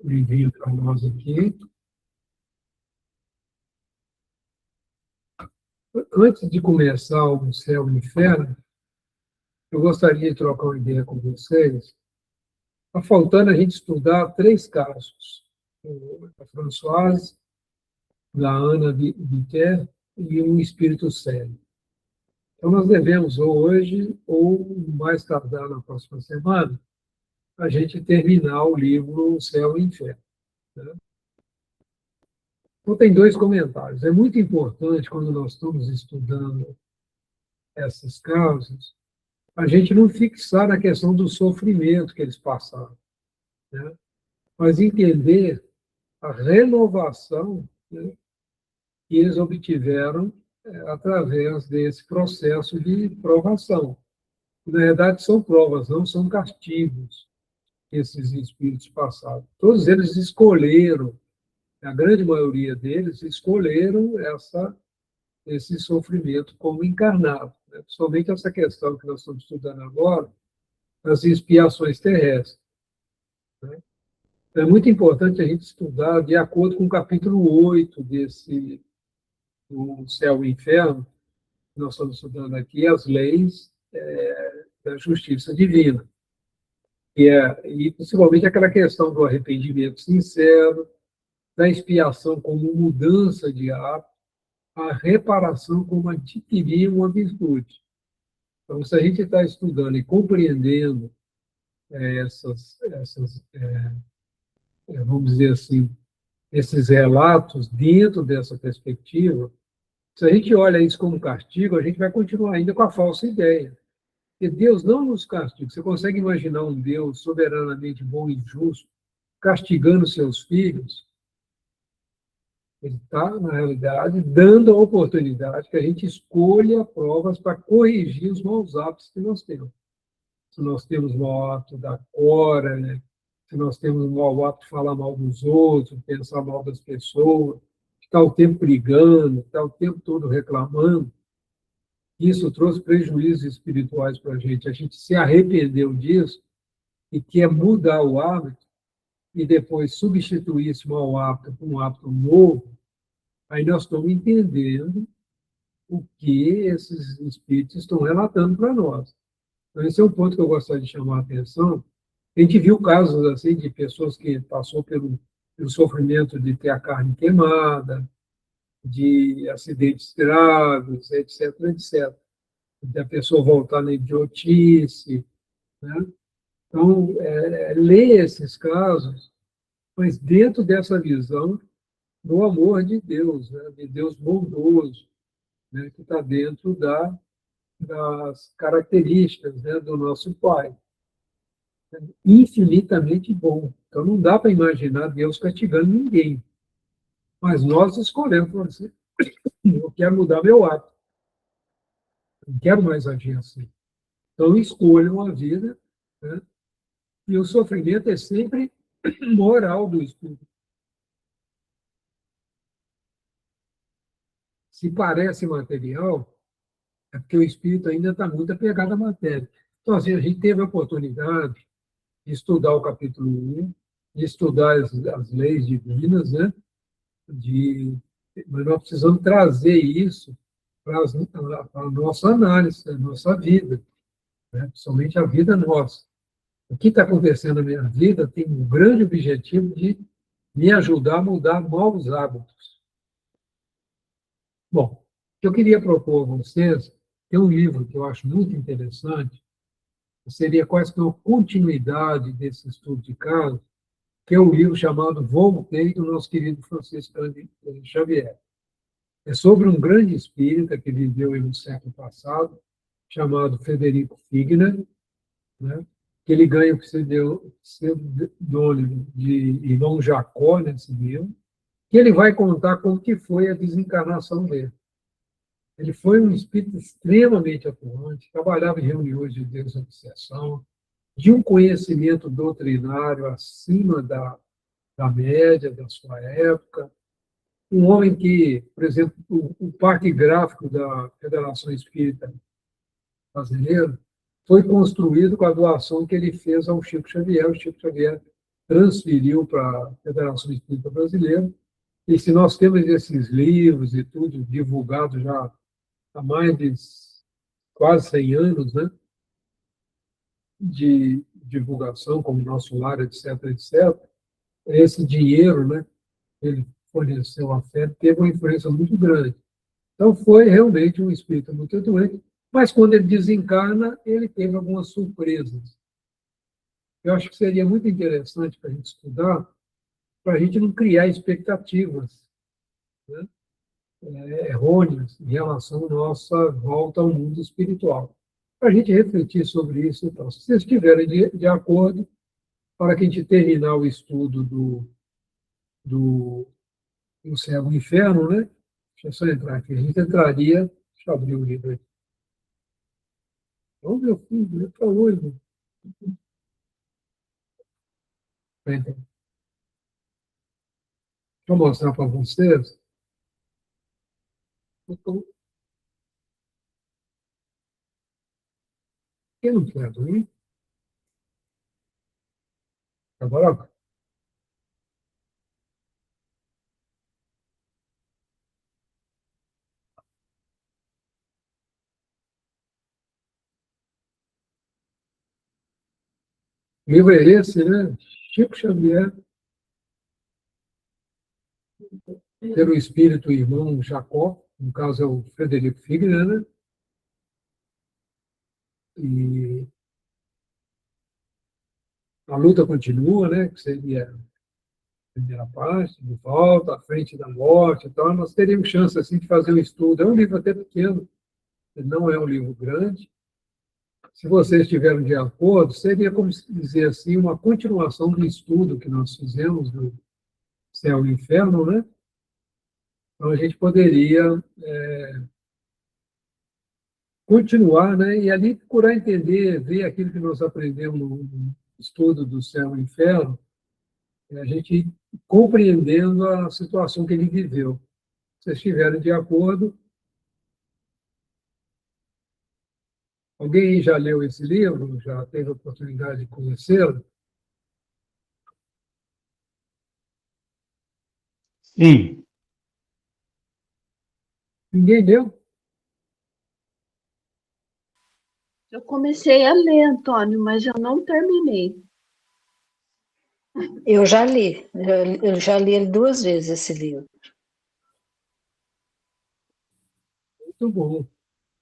livrinho para nós aqui. Antes de começar o Céu e o Inferno, eu gostaria de trocar uma ideia com vocês. Está faltando a gente estudar 3 casos. A Françoise, da Ana Bitter e um espírito sério. Então, nós devemos, ou hoje, ou mais tardar na próxima semana, a gente terminar o livro O Céu e o Inferno. Né? Então, tem 2 comentários. É muito importante, quando nós estamos estudando esses casos, a gente não fixar na questão do sofrimento que eles passaram, né? Mas entender a renovação, né, que eles obtiveram através desse processo de provação. Na verdade, são provas, não são castigos que esses espíritos passaram. Todos eles escolheram, a grande maioria deles escolheram esse sofrimento como encarnado. Né? Somente essa questão que nós estamos estudando agora, as expiações terrestres. Né? É muito importante a gente estudar de acordo com o capítulo 8 desse O Céu e o Inferno, que nós estamos estudando aqui, as leis da justiça divina. E principalmente aquela questão do arrependimento sincero, da expiação como mudança de hábito, a reparação como adquirir uma virtude. Então, se a gente está estudando e compreendendo vamos dizer assim, esses relatos dentro dessa perspectiva, se a gente olha isso como castigo, a gente vai continuar ainda com a falsa ideia. Porque Deus não nos castiga. Você consegue imaginar um Deus soberanamente bom e justo castigando seus filhos? Ele está, na realidade, dando a oportunidade que a gente escolha provas para corrigir os maus hábitos que nós temos. Se nós temos mau hábito da cora, né? Se nós temos mau hábito de falar mal dos outros, pensar mal das pessoas, estar o tempo brigando, estar o tempo todo reclamando, isso trouxe prejuízos espirituais para a gente se arrependeu disso e quer mudar o hábito e depois substituir esse mau hábito por um hábito novo, aí nós estamos entendendo o que esses espíritos estão relatando para nós. Então, esse é um ponto que eu gostaria de chamar a atenção. A gente viu casos assim de pessoas que passou pelo sofrimento de ter a carne queimada, de acidentes graves, etc., etc. Da pessoa voltar na idiotice, né? Então, ler esses casos, mas dentro dessa visão do amor de Deus, né? De Deus bondoso, né? Que está dentro das características, né? Do nosso Pai. Infinitamente bom. Então, não dá para imaginar Deus castigando ninguém. Mas nós escolhemos, assim, eu quero mudar meu hábito. Não quero mais agir assim. Então, escolham a vida, né? E o sofrimento é sempre moral do espírito. Se parece material, é porque o espírito ainda está muito apegado à matéria. Então, assim, a gente teve a oportunidade de estudar o capítulo 1, de estudar as leis divinas, né? Mas nós precisamos trazer isso para a nossa análise, a nossa vida, né? Principalmente a vida nossa. O que está acontecendo na minha vida tem um grande objetivo de me ajudar a mudar maus hábitos. Bom, o que eu queria propor a vocês, tem um livro que eu acho muito interessante, seria quase que uma continuidade desse estudo de caso, que é um livro chamado Voltei, do nosso querido Francisco Xavier. É sobre um grande espírita que viveu no século passado, chamado Frederico Figner, né? Que ele ganha o pseudônimo de Irmão Jacó nesse livro, que ele vai contar como que foi a desencarnação dele. Ele foi um espírito extremamente atuante, trabalhava em reuniões de desobsessão, de um conhecimento doutrinário acima da média da sua época, um homem que, por exemplo, o parque gráfico da Federação Espírita Brasileira foi construído com a doação que ele fez ao Chico Xavier. O Chico Xavier transferiu para a Federação Espírita Brasileira. E se nós temos esses livros e tudo divulgado já há mais de quase 100 anos, né, de divulgação, como Nosso Lar, etc., etc., esse dinheiro, né, ele forneceu à fé, teve uma influência muito grande. Então, foi realmente um espírito muito doente, mas quando ele desencarna, ele teve algumas surpresas. Eu acho que seria muito interessante para a gente estudar, para a gente não criar expectativas, né, errôneas em relação à nossa volta ao mundo espiritual. Para a gente refletir sobre isso, então, se vocês estiverem de acordo, para que a gente terminar o estudo do céu e do inferno, né? Deixa eu só entrar aqui. A gente entraria. Deixa eu abrir o livro aqui. Ô, meu filho, é para hoje. Deixa eu mostrar para vocês. Quem não quer dormir? Agora, o livro é esse, né? Chico Xavier, ter o espírito irmão Jacó, no caso é o Frederico Figner, né? E a luta continua, né? Que seria a primeira parte, de volta, à frente da morte. Então, nós teríamos chance assim, de fazer um estudo. É um livro até pequeno, não é um livro grande. Se vocês estiverem de acordo, seria, como dizer assim, uma continuação do estudo que nós fizemos do Céu e Inferno, né? Então, a gente poderia continuar, né? E ali procurar entender, ver aquilo que nós aprendemos no estudo do Céu e Inferno, a gente compreendendo a situação que ele viveu. Se vocês estiverem de acordo, alguém já leu esse livro? Já teve a oportunidade de conhecê-lo? Sim. Ninguém leu? Eu comecei a ler, Antônio, mas eu não terminei. Eu já li. Eu já li ele 2 vezes, esse livro. Muito bom.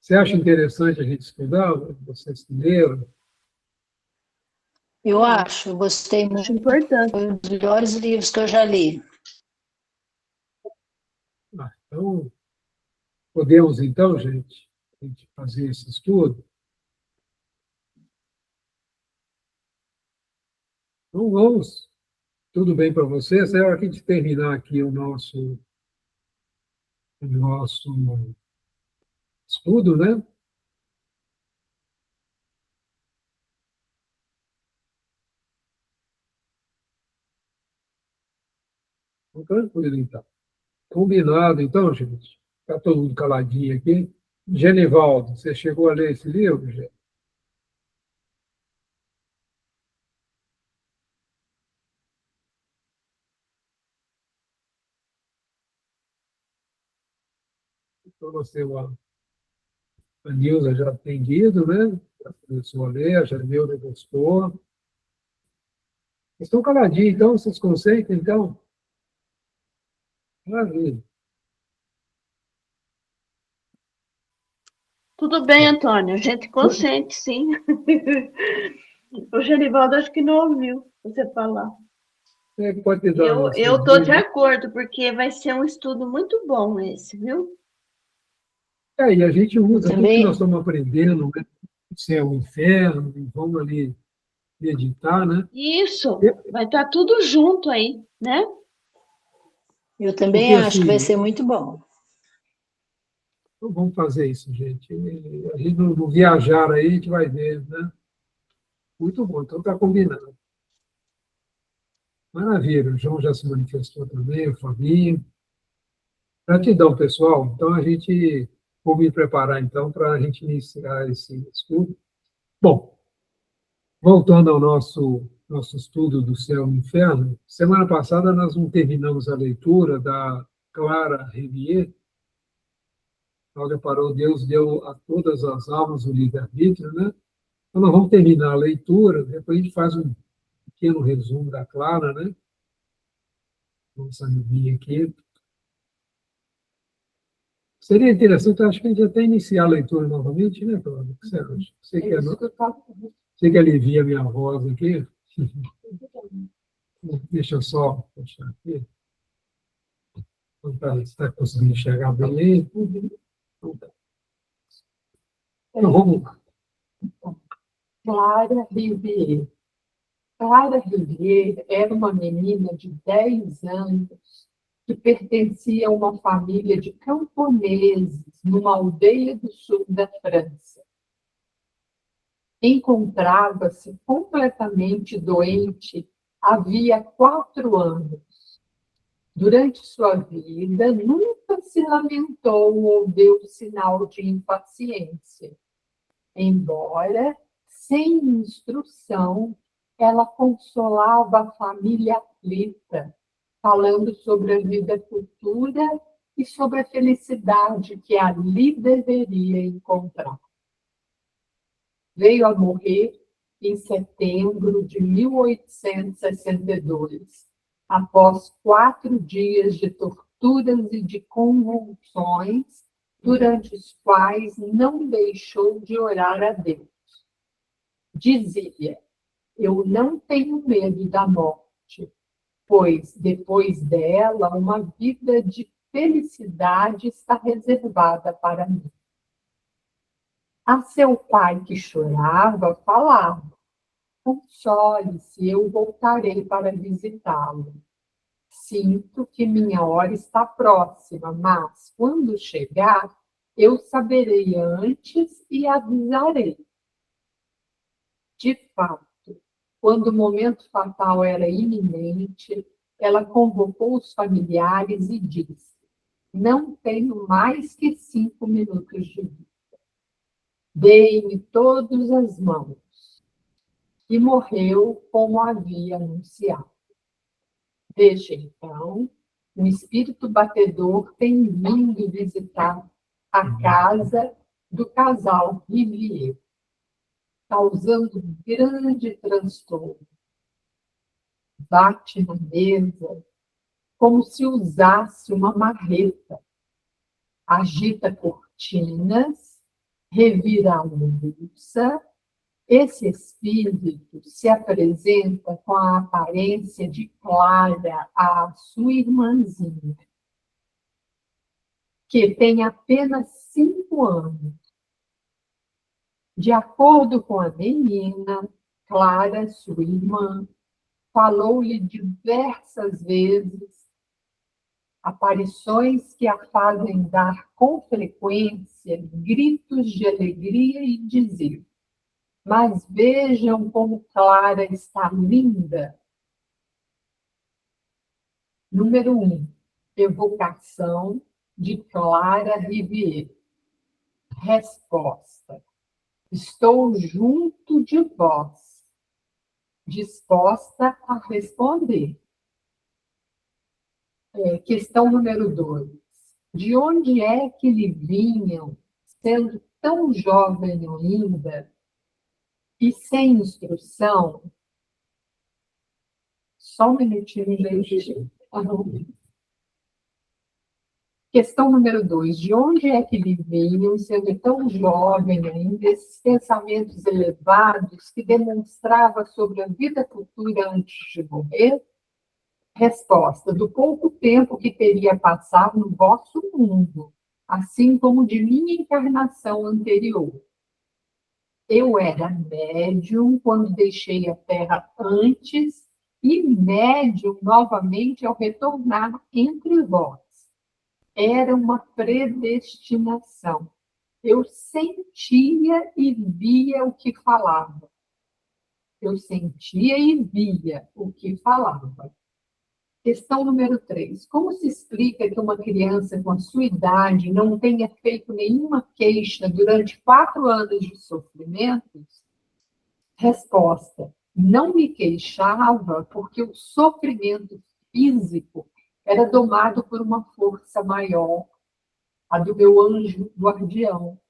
Você acha interessante a gente estudar? Vocês que leram? Eu acho, eu gostei Acho muito. importante. Foi um dos melhores livros que eu já li. Então, podemos, então, gente fazer esse estudo? Então, vamos. Tudo bem para vocês? É hora que a gente terminar aqui o nosso estudo, né? Então, tranquilo, então. Combinado, então, gente. Está todo mundo caladinho aqui. Genivaldo, você chegou a ler esse livro, gente? Então, nós temos a Nilza já tem lido, né? Já começou a ler, a Janilda gostou. Vocês estão caladinhos, então? Vocês conseguem, então? Maravilha. Tudo bem, Antônio, a gente consente, sim. O Genivaldo acho que não ouviu você falar. Pode te dar Eu estou de acordo, porque vai ser um estudo muito bom esse, viu? E a gente usa tudo que Também. nós estamos aprendendo, né? Céu, inferno, e vamos ali meditar, né? Isso, vai estar tudo junto aí, né? Eu também Porque, acho que vai assim, ser muito bom. então vamos fazer isso, gente. A gente no viajar aí, a gente vai ver, né? Muito bom, então está combinado. Maravilha, o João já se manifestou também, o Fabinho. Gratidão, pessoal. Então, vou me preparar, então, para a gente iniciar esse estudo. Bom, voltando ao nosso estudo do céu e do inferno, semana passada nós não terminamos a leitura da Clara Rivière. Cláudia parou, Deus deu a todas as almas o livre-arbítrio, né? Então, nós vamos terminar a leitura, depois a gente faz um pequeno resumo da Clara, né? Vamos amiguinha aqui. Seria interessante, eu acho que a gente até iniciar a leitura novamente, né, Cláudia? O que você acha? Você que alivia a minha voz aqui? Deixa eu só puxar aqui. Você está conseguindo enxergar bem? Então, vamos lá. Clara Rivière. Clara Rivière era uma menina de 10 anos que pertencia a uma família de camponeses numa aldeia do sul da França. Encontrava-se completamente doente havia 4 anos. Durante sua vida, nunca se lamentou ou deu sinal de impaciência. Embora, sem instrução, ela consolava a família aflita, falando sobre a vida futura e sobre a felicidade que ali deveria encontrar. Veio a morrer em setembro de 1862, após 4 dias de torturas e de convulsões, durante os quais não deixou de orar a Deus. Dizia: eu não tenho medo da morte, pois depois dela uma vida de felicidade está reservada para mim. A seu pai, que chorava, falava: console-se, eu voltarei para visitá-lo. Sinto que minha hora está próxima, mas, quando chegar, eu saberei antes e avisarei. De fato, quando o momento fatal era iminente, ela convocou os familiares e disse: não tenho mais que 5 minutos de vida. Dei-me todas as mãos. E morreu como havia anunciado. Desde então, o espírito batedor tem vindo visitar a casa do casal Rivière, causando grande transtorno. Bate na mesa como se usasse uma marreta, agita cortinas, revira a louça. Esse espírito se apresenta com a aparência de Clara, a sua irmãzinha, que tem apenas 5 anos. De acordo com a menina, Clara, sua irmã, falou-lhe diversas vezes, aparições que a fazem dar com frequência gritos de alegria e dizer: mas vejam como Clara está linda. Número 1. Evocação de Clara Rivière. Resposta: estou junto de vós, disposta a responder. Questão número 2. De onde é que lhe vinham, sendo tão jovem ainda, e sem instrução? Só um minutinho, gente. Questão número 2. De onde é que lhe vinham, sendo tão jovem ainda, esses pensamentos elevados que demonstrava sobre a vida futura antes de morrer? Resposta: do pouco tempo que teria passado no vosso mundo, assim como de minha encarnação anterior. Eu era médium quando deixei a Terra antes e médium novamente ao retornar entre vós. Era uma predestinação. Eu sentia e via o que falava. Eu sentia e via o que falava. Questão número 3. Como se explica que uma criança com a sua idade não tenha feito nenhuma queixa durante 4 anos de sofrimentos? Resposta: não me queixava porque o sofrimento físico era domado por uma força maior, a do meu anjo guardião,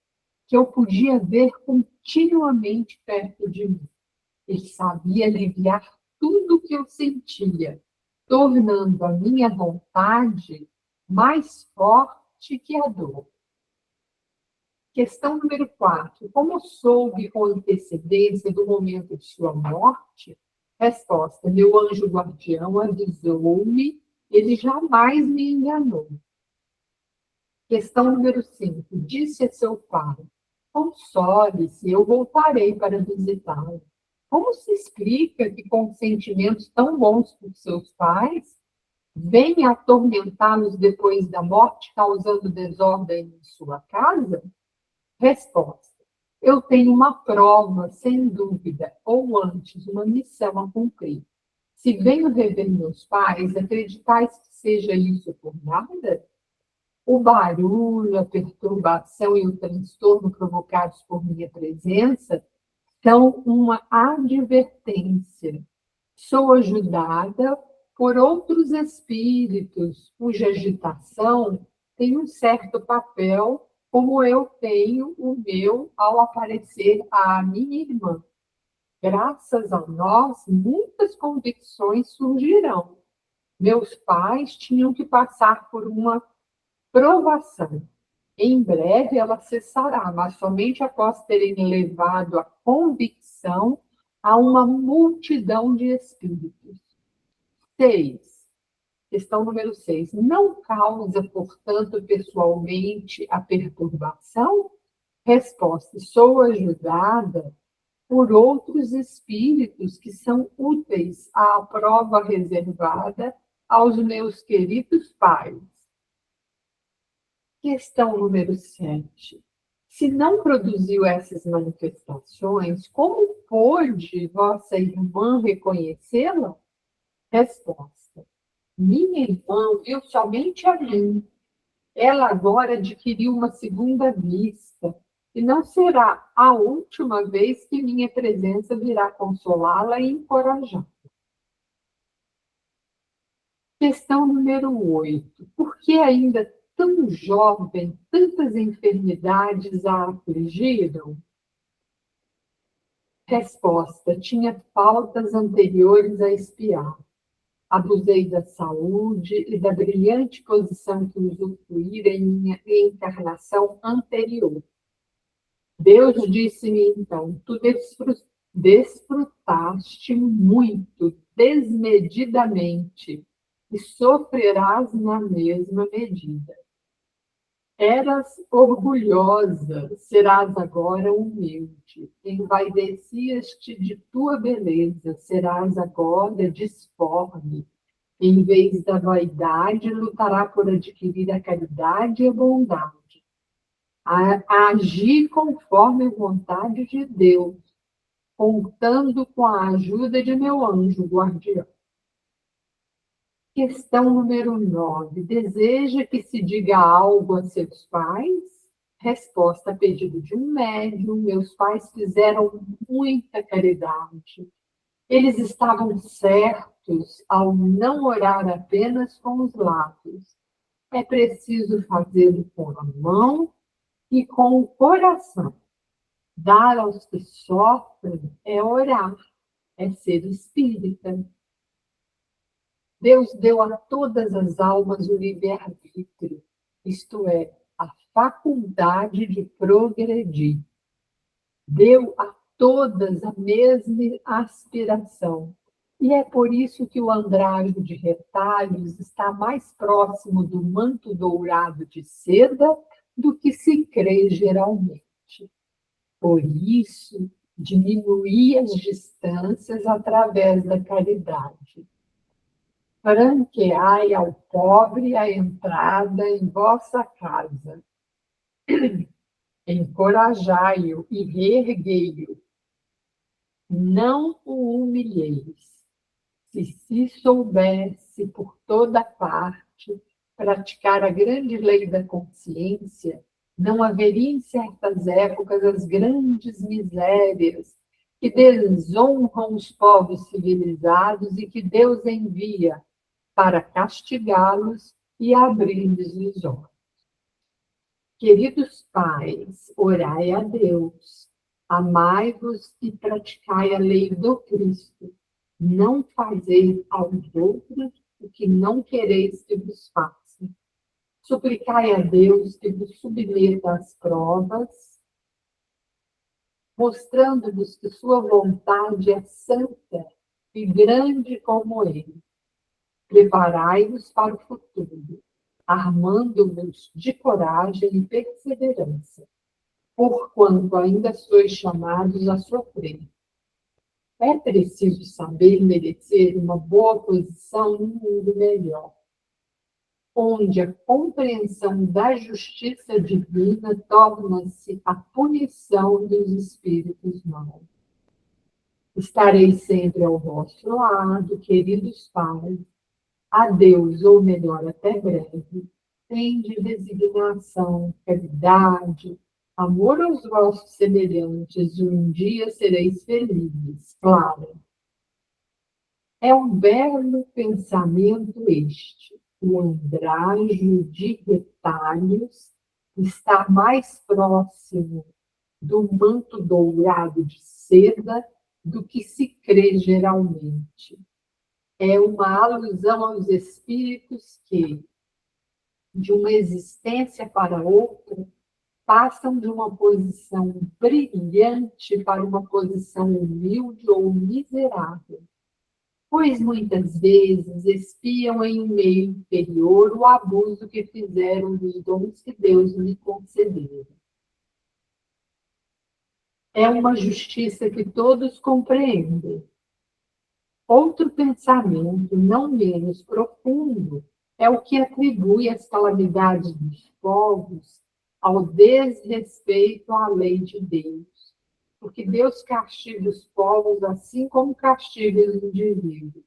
que eu podia ver continuamente perto de mim. Ele sabia aliviar tudo o que eu sentia, tornando a minha vontade mais forte que a dor. Questão número 4. Como soube com antecedência do momento de sua morte? Resposta: meu anjo guardião avisou-me, ele jamais me enganou. Questão número 5. Disse a seu pai: console-se, eu voltarei para visitá-lo. Como se explica que, com sentimentos tão bons por seus pais, venha atormentá-los depois da morte, causando desordem em sua casa? Resposta: eu tenho uma prova, sem dúvida, ou antes, uma missão a cumprir. Se venho rever meus pais, acreditais que seja isso por nada? O barulho, a perturbação e o transtorno provocados por minha presença são uma advertência. Sou ajudada por outros espíritos, cuja agitação tem um certo papel, como eu tenho o meu ao aparecer à minha irmã. Graças a nós, muitas convicções surgirão. Meus pais tinham que passar por uma provação. Em breve ela cessará, mas somente após terem levado a convicção a uma multidão de espíritos. 6. Questão número 6. Não causa, portanto, pessoalmente a perturbação? Resposta: sou ajudada por outros espíritos que são úteis à prova reservada aos meus queridos pais. Questão número 7. Se não produziu essas manifestações, como pôde vossa irmã reconhecê-la? Resposta: minha irmã viu somente a mim. Ela agora adquiriu uma segunda vista, e não será a última vez que minha presença virá consolá-la e encorajá-la. Questão número 8. Por que ainda tão jovem, tantas enfermidades a afligiram? Resposta: tinha faltas anteriores a expiar. Abusei da saúde e da brilhante posição que usufruíra em minha encarnação anterior. Deus disse-me então: tu desfrutaste muito, desmedidamente, e sofrerás na mesma medida. Eras orgulhosa, serás agora humilde. Envaidecias-te de tua beleza, serás agora disforme. Em vez da vaidade, lutará por adquirir a caridade e a bondade. Agir conforme a vontade de Deus, contando com a ajuda de meu anjo guardião. Questão número 9. Deseja que se diga algo a seus pais? Resposta: a pedido de um médium, meus pais fizeram muita caridade. Eles estavam certos ao não orar apenas com os lábios. É preciso fazê-lo com a mão e com o coração. Dar aos que sofrem é orar, é ser espírita. Deus deu a todas as almas o livre-arbítrio, isto é, a faculdade de progredir. Deu a todas a mesma aspiração. E é por isso que o andrajo de retalhos está mais próximo do manto dourado de seda do que se crê geralmente. Por isso, diminuí as distâncias através da caridade. Franqueai ao pobre a entrada em vossa casa. Encorajai-o e reerguei-o. Não o humilheis. Se soubesse por toda parte praticar a grande lei da consciência, não haveria em certas épocas as grandes misérias que desonram os povos civilizados e que Deus envia para castigá-los e abrir-lhes os olhos. Queridos pais, orai a Deus, amai-vos e praticai a lei do Cristo. Não fazeis aos outros o que não quereis que vos façam. Suplicai a Deus que vos submeta às provas, mostrando-vos que sua vontade é santa e grande como Ele. Preparai-vos para o futuro, armando-vos de coragem e perseverança, porquanto ainda sois chamados a sofrer. É preciso saber merecer uma boa posição num mundo melhor, onde a compreensão da justiça divina torna-se a punição dos espíritos maus. Estarei sempre ao vosso lado, queridos pais. Adeus, ou melhor, até breve. Tende resignação, caridade, amor aos vossos semelhantes, e um dia sereis felizes. Clara. É um belo pensamento este. O andrajo de retalhos está mais próximo do manto dourado de seda do que se crê geralmente. É uma alusão aos espíritos que, de uma existência para outra, passam de uma posição brilhante para uma posição humilde ou miserável, pois muitas vezes espiam em um meio inferior o abuso que fizeram dos dons que Deus lhe concedeu. É uma justiça que todos compreendem. Outro pensamento, não menos profundo, é o que atribui as calamidades dos povos ao desrespeito à lei de Deus, porque Deus castiga os povos assim como castiga os indivíduos.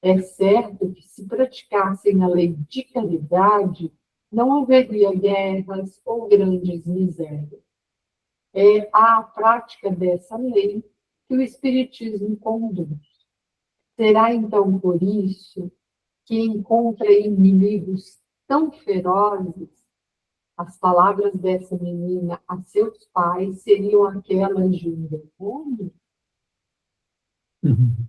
É certo que, se praticassem a lei de caridade, não haveria guerras ou grandes misérias. É à prática dessa lei que o Espiritismo conduz. Será, então, por isso que encontra inimigos tão ferozes? As palavras dessa menina a seus pais seriam aquelas de um demônio? Uhum.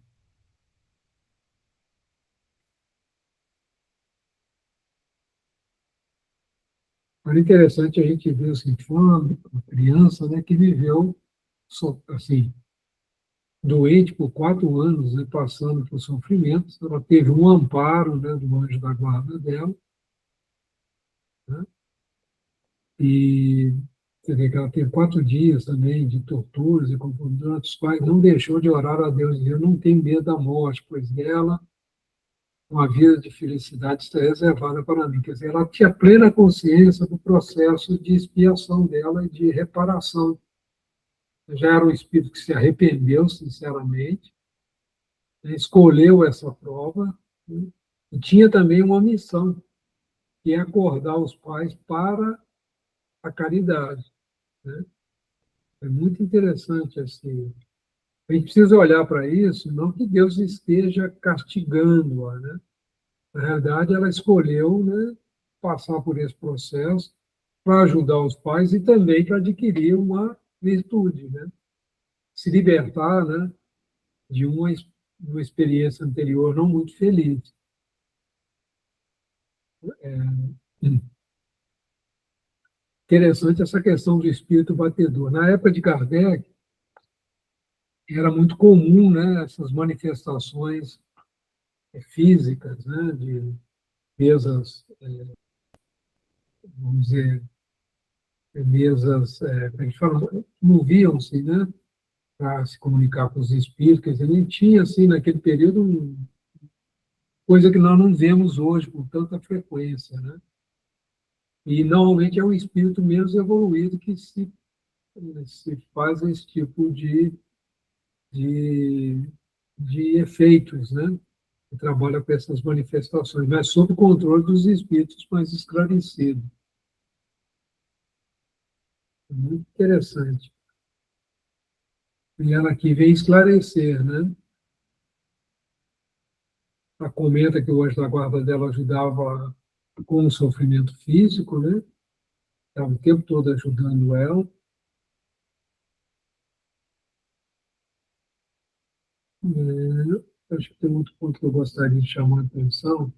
Era interessante a gente ver assim, foi uma criança, né, que viveu assim, doente por 4 anos, né, passando por sofrimentos. Ela teve um amparo, né, do anjo da guarda dela, né, e quer dizer, que ela teve 4 dias também de torturas e confrontos, durante os quais não deixou de orar a Deus, e eu não tenho medo da morte, pois dela uma vida de felicidade está reservada para mim. Quer dizer, ela tinha plena consciência do processo de expiação dela e de reparação. Já era um espírito que se arrependeu, sinceramente, né, escolheu essa prova, né, e tinha também uma missão, que é acordar os pais para a caridade. Né? É muito interessante assim. A gente precisa olhar para isso, não que Deus esteja castigando-a, né? Na realidade, ela escolheu, né, passar por esse processo para ajudar os pais e também para adquirir uma virtude, né? Se libertar, né, de uma experiência anterior não muito feliz. Interessante essa questão do espírito batedor. Na época de Kardec, era muito comum, né, essas manifestações físicas, né, de mesas, vamos dizer, mesas, como a gente fala, moviam-se, né, para se comunicar com os espíritos. Quer dizer, não tinha, assim, naquele período, coisa que nós não vemos hoje com tanta frequência, né? E, normalmente, é um espírito menos evoluído que se faz esse tipo de, de efeitos, né? Que trabalha com essas manifestações, mas sob o controle dos espíritos mais esclarecidos. Muito interessante. E ela aqui vem esclarecer, né? Ela comenta que o anjo da guarda dela ajudava com o sofrimento físico, né? Estava o tempo todo ajudando ela. Acho que tem outro ponto que eu gostaria de chamar a atenção,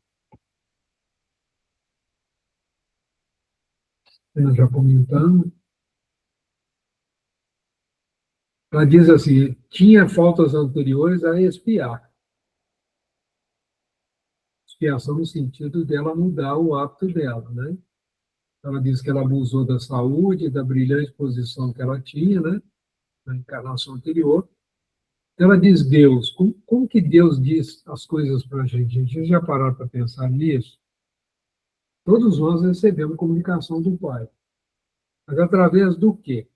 nós já comentamos. Ela diz assim, tinha faltas anteriores a expiar. Expiação no sentido dela mudar o hábito dela, né? Ela diz que ela abusou da saúde, da brilhante posição que ela tinha, né? Na encarnação anterior. Ela diz Deus. Como que Deus diz as coisas para a gente? A gente já parou para pensar nisso? Todos nós recebemos comunicação do Pai. Mas através do quê?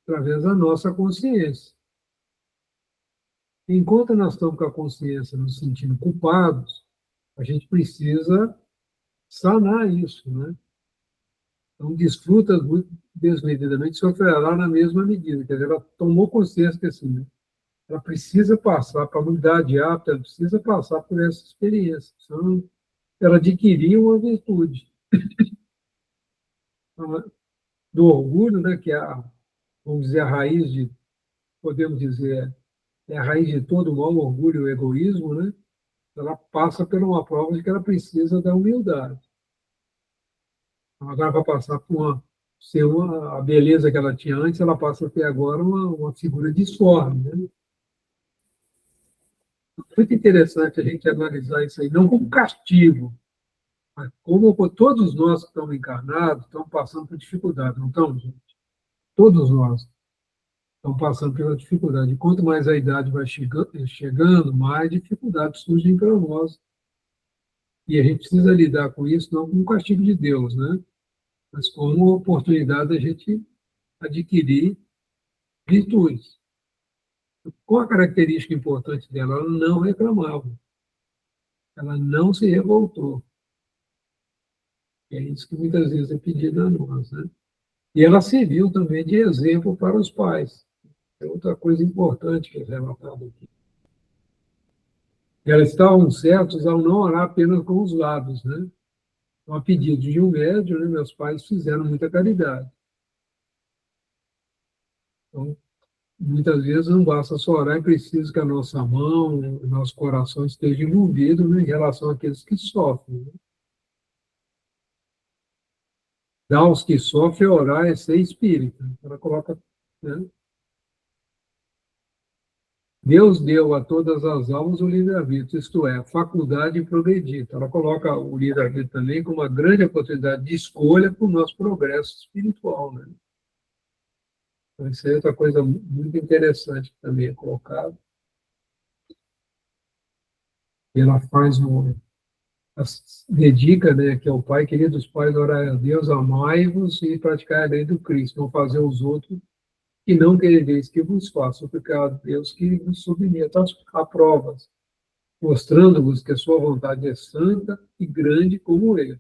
Através da nossa consciência. Enquanto nós estamos com a consciência nos sentindo culpados, a gente precisa sanar isso, né? Então, desfruta muito desmedidamente, sofrerá na mesma medida. Quer dizer, ela tomou consciência que assim, né? Ela precisa passar, para mudar de hábito, ela precisa passar por essa experiência. Senão, ela adquiriu uma virtude. Do orgulho, né, que é, vamos dizer, a raiz de, podemos dizer, é a raiz de todo o mal, o orgulho e o egoísmo, né? Ela passa por uma prova de que ela precisa da humildade. Então, agora vai passar por a beleza que ela tinha antes, ela passa a ter agora uma figura disforme, né? Muito interessante a gente analisar isso aí, não como castigo, mas como todos nós que estamos encarnados estamos passando por dificuldade, não estamos, gente? Todos nós estamos passando pela dificuldade. E quanto mais a idade vai chegando, mais dificuldades surgem para nós. E a gente precisa lidar com isso não como um castigo de Deus, né? Mas como uma oportunidade da gente adquirir virtudes. Qual a característica importante dela? Ela não reclamava, ela não se revoltou. E é isso que muitas vezes é pedido a nós, né? E ela serviu também de exemplo para os pais. É outra coisa importante que é relatada aqui. Elas estavam certos ao não orar apenas com os lábios, né? Então, a pedido de um médium, né, meus pais fizeram muita caridade. Então, muitas vezes não basta só orar, é preciso que a nossa mão, o nosso coração esteja envolvido, né, em relação àqueles que sofrem. Né? Dar aos que sofrem, orar é ser espírita. Ela coloca, né? Deus deu a todas as almas o livre-arbítrio, isto é, a faculdade de progredir. Então, ela coloca o livre-arbítrio também como uma grande oportunidade de escolha para o nosso progresso espiritual. Né? Então, isso é outra coisa muito interessante que também é colocado. E ela faz dedica, né, que é o Pai, queridos pais, orai a Deus, amai-vos e praticai a lei do Cristo, não fazer os outros e não querereis que vos façam, porque a Deus que vos submeta a provas, mostrando-vos que a sua vontade é santa e grande como ele.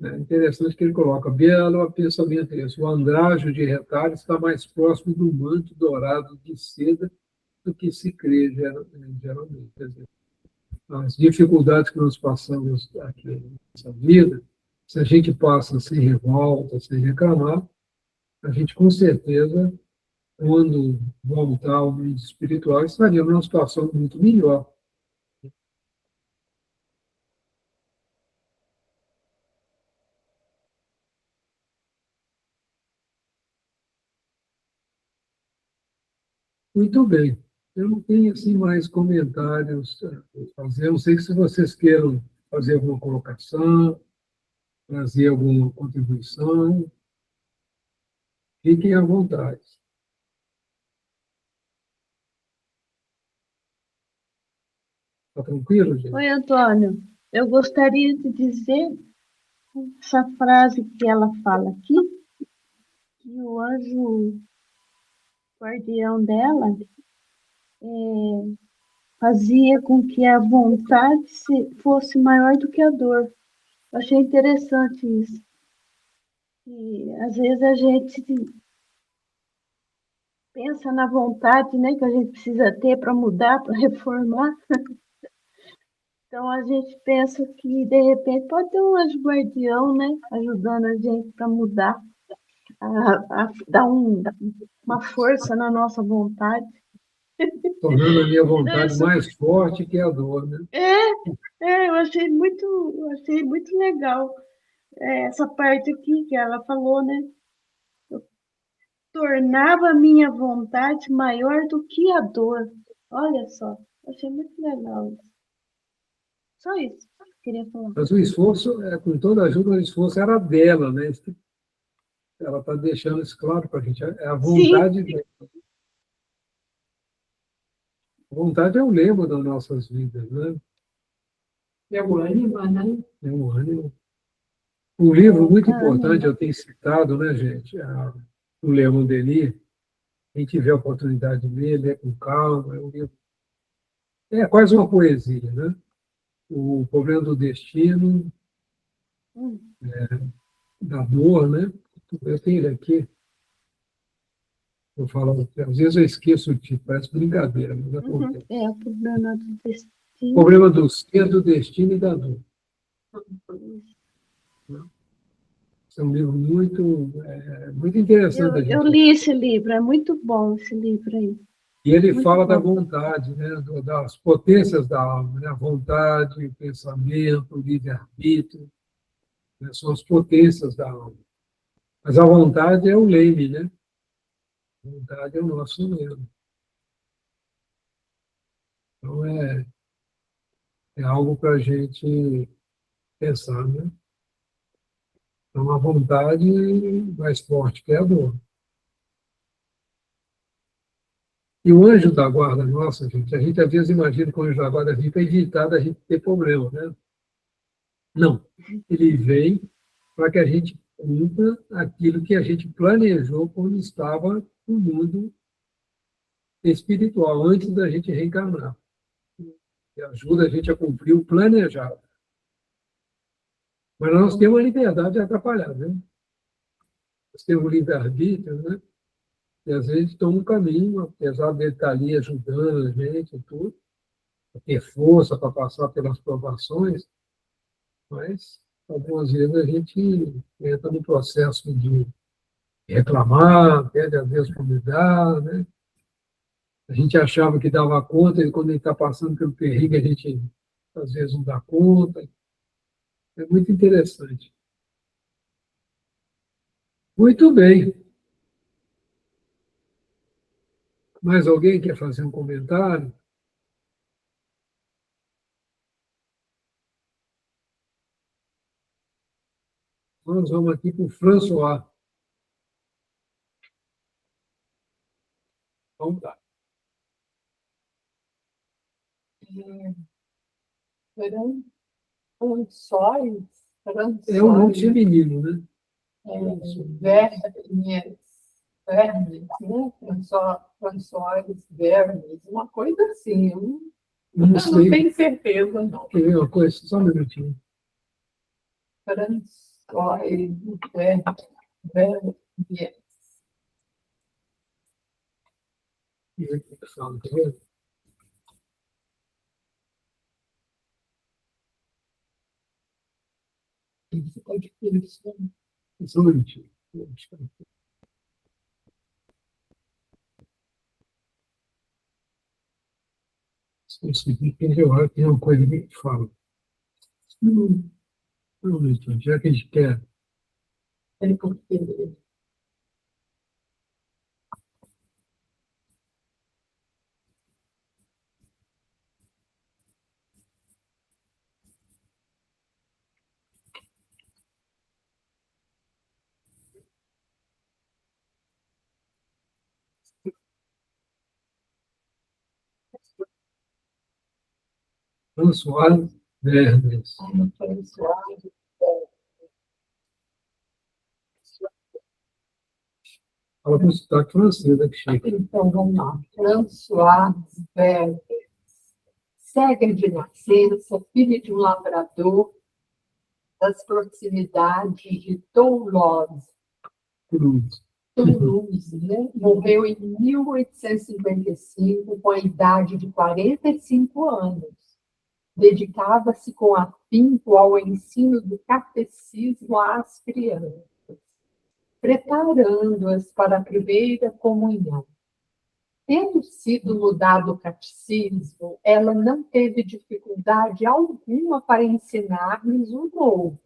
É interessante que ele coloca, belo pensamento esse, o andrajo de retalho está mais próximo do manto dourado de seda do que se crê geralmente. Quer dizer, as dificuldades que nós passamos aqui nessa vida, se a gente passa sem revolta, sem reclamar, a gente com certeza, quando voltar ao mundo espiritual, estaria numa situação muito melhor. Muito bem. Eu não tenho assim mais comentários a fazer. Eu não sei se vocês queiram fazer alguma colocação, trazer alguma contribuição. Fiquem à vontade. Está tranquilo, gente? Oi, Antônio. Eu gostaria de dizer essa frase que ela fala aqui, que o anjo guardião dela fazia com que a vontade fosse maior do que a dor. Eu achei interessante isso. E às vezes a gente pensa na vontade, né, que a gente precisa ter para mudar, para reformar. Então a gente pensa que de repente pode ter um anjo guardião, né, ajudando a gente para mudar, a dar uma força na nossa vontade. Tornando a minha Então, vontade mais forte que a dor, né? eu achei muito legal essa parte aqui que ela falou, né? Tornava a minha vontade maior do que a dor. Olha só, achei muito legal isso. Só isso que eu queria falar. Mas o esforço, com toda a ajuda, o esforço era dela, né? Ela está deixando isso claro para a gente. É a Sim, vontade dela. A vontade é o lema das nossas vidas, né? É o ânimo, né? É um ânimo. Um livro muito importante, Ana, eu tenho citado, né, gente? O Leon Denis. Quem tiver a oportunidade de ler, lê com calma. É quase uma poesia, né? O Problema do Destino, da dor, né? Eu tenho ele aqui. Eu falo, às vezes eu esqueço o título, parece brincadeira, mas acontece. o problema do O destino. Problema do Ser, do Destino e da Dor. Esse é um livro muito interessante da Eu gente. li esse livro, é muito bom esse livro aí. E ele Muito fala da bom. vontade, né? Das potências da alma, né? A vontade, o pensamento, o livre-arbítrio, né? São as potências da alma. Mas a vontade é o leme, né? A vontade é o nosso leme. Então, é algo para a gente pensar, né? Então, a vontade mais forte que a dor. E o anjo da guarda nossa, gente, a gente às vezes imagina que o anjo da guarda vem para evitar da gente ter problema, né? Não. Ele vem para que a gente cumpra aquilo que a gente planejou quando estava no mundo espiritual, antes da gente reencarnar. E ajuda a gente a cumprir o planejado. Mas nós temos a liberdade de atrapalhar, né? Nós temos o livre-arbítrio, né? E às vezes toma um caminho, apesar dele estar ali ajudando a gente e tudo, a ter força para passar pelas provações, mas algumas vezes a gente entra no processo de reclamar, pede a Deus para mudar, né? A gente achava que dava conta, e quando ele está passando pelo perrengue, a gente às vezes não dá conta. É muito interessante. Muito bem. Mais alguém quer fazer um comentário? Nós vamos aqui para o François. Vamos lá. François, É um nome feminino, né? Vermes, Vermes, né? François Vermes, uma coisa assim. Eu Não não sei. tenho certeza, não. Quer ver uma coisa? Só um minutinho. François Vermes. E aí, pessoal, tá vendo? Ficou difícil. Só um minutinho. Consegui, porque eu acho que tem uma coisa que a gente fala. Só um minutinho. Já que a gente quer. Ele porque François Verdes. François. Fala com sotaque francês, que chique. Então, vamos lá. François Verdes. Cega de nascença, filho de um lavrador das proximidades de Toulouse, Cruz. Toulouse, né? Morreu em 1855, com a idade de 45 anos. Dedicava-se com afinco ao ensino do catecismo às crianças, preparando-as para a primeira comunhão. Tendo sido mudado o catecismo, ela não teve dificuldade alguma para ensinar-lhes o novo,